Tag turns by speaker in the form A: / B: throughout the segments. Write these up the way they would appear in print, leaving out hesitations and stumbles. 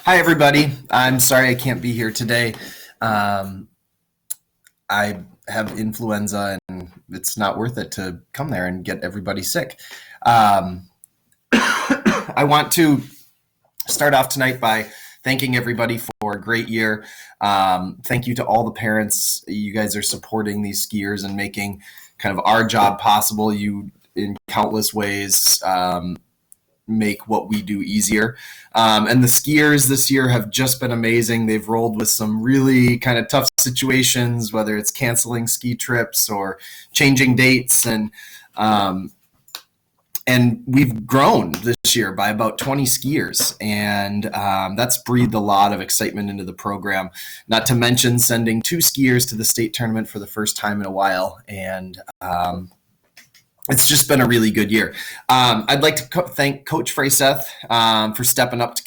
A: Hi, everybody. I'm sorry I can't be here today. Um, I have influenza, and it's not worth it to come there and get everybody sick. Um, I want to start off tonight by thanking everybody for a great year. Thank you to all the parents. You guys are supporting these skiers and making kind of our job possible. You, in countless ways, make what we do easier. And the skiers this year have just been amazing. They've rolled with some really kind of tough situations, whether it's canceling ski trips or changing dates. And we've grown this year by about 20 skiers, and that's breathed a lot of excitement into the program. Not to mention sending 2 skiers to the state tournament for the first time in a while, and it's just been a really good year. I'd like to thank Coach Fraseth for stepping up to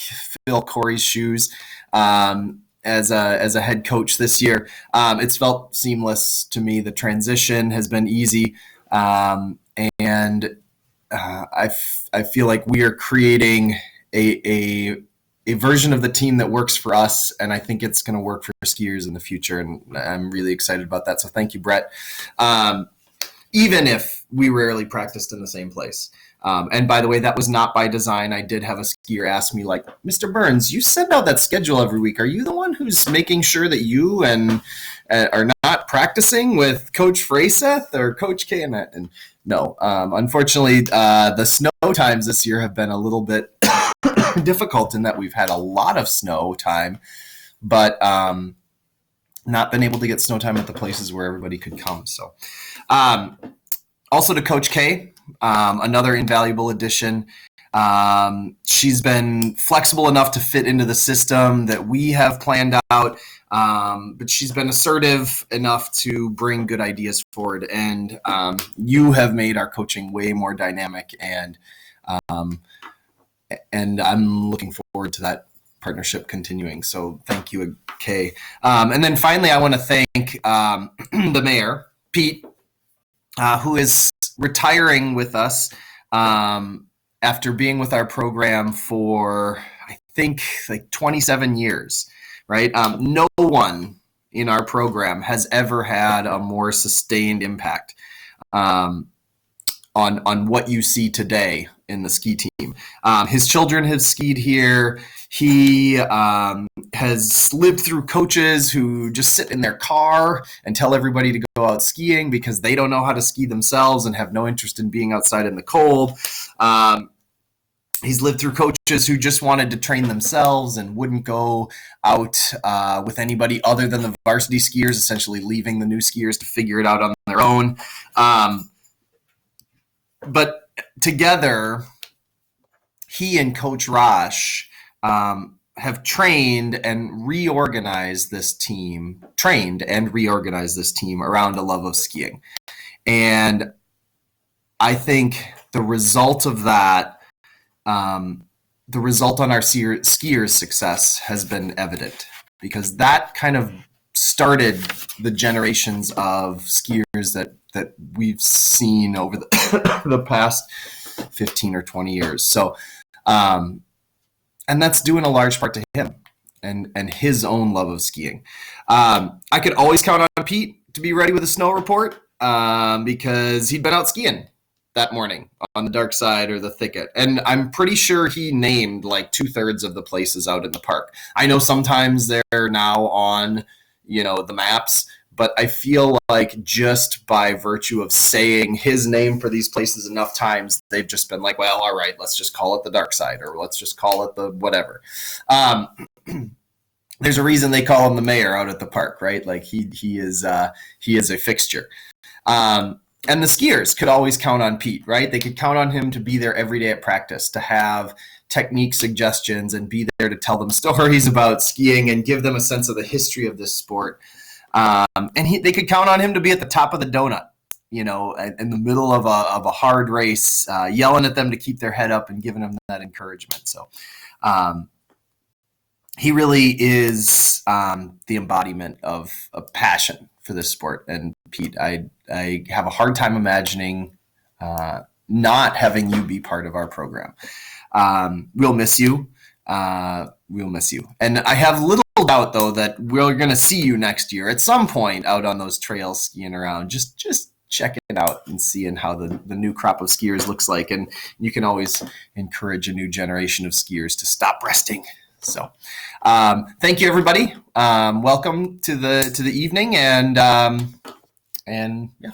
A: fill Corey's shoes as a head coach this year. It's felt seamless to me. The transition has been easy, and I feel like we are creating a version of the team that works for us, and I think it's going to work for skiers in the future, and I'm really excited about that. So thank you, Brett. Even if we rarely practiced in the same place. And by the way, that was not by design. I did have a skier ask me, like, Mr. Burns, you send out that schedule every week. Are you the one who's making sure that you and are not practicing with Coach Fraseth or Coach K? And no, unfortunately, the snow times this year have been a little bit difficult in that we've had a lot of snow time, but not been able to get snow time at the places where everybody could come. So also to Coach K, another invaluable addition. She's been flexible enough to fit into the system that we have planned out, but she's been assertive enough to bring good ideas forward. And you have made our coaching way more dynamic, and I'm looking forward to that partnership continuing. So thank you, Kay. And then finally, I want to thank the mayor, Pete, who is retiring with us after being with our program for, I think, like 27 years, right? No one in our program has ever had a more sustained impact on what you see today in the ski team. His children have skied here. He has lived through coaches who just sit in their car and tell everybody to go out skiing because they don't know how to ski themselves and have no interest in being outside in the cold. He's lived through coaches who just wanted to train themselves and wouldn't go out with anybody other than the varsity skiers, essentially leaving the new skiers to figure it out on their own. But together, he and Coach Rosh have trained and reorganized this team around a love of skiing. And I think the result of that, the result on our skiers' success has been evident, because that kind of started the generations of skiers that we've seen over the past 15 or 20 years. So, and that's due in a large part to him and his own love of skiing. I could always count on Pete to be ready with a snow report because he'd been out skiing that morning on the dark side or the thicket. And I'm pretty sure he named like 2/3 of the places out in the park. I know sometimes they're now on, the maps, but I feel like just by virtue of saying his name for these places enough times, they've just been like, well, all right, let's just call it the dark side, or let's just call it the whatever. There's a reason they call him the mayor out at the park, right? Like he is a fixture. And the skiers could always count on Pete, right? They could count on him to be there every day at practice, to have technique suggestions and be there to tell them stories about skiing and give them a sense of the history of this sport. And they could count on him to be at the top of the donut, in the middle of a hard race, yelling at them to keep their head up and giving them that encouragement. So he really is the embodiment of passion for this sport. And Pete, I have a hard time imagining not having you be part of our program. We'll miss you. we'll miss you. And I have little doubt, though, that we're going to see you next year at some point out on those trails skiing around. Just checking it out and seeing how the new crop of skiers looks like. And you can always encourage a new generation of skiers to stop resting. So thank you, everybody. Welcome to the evening. And yeah.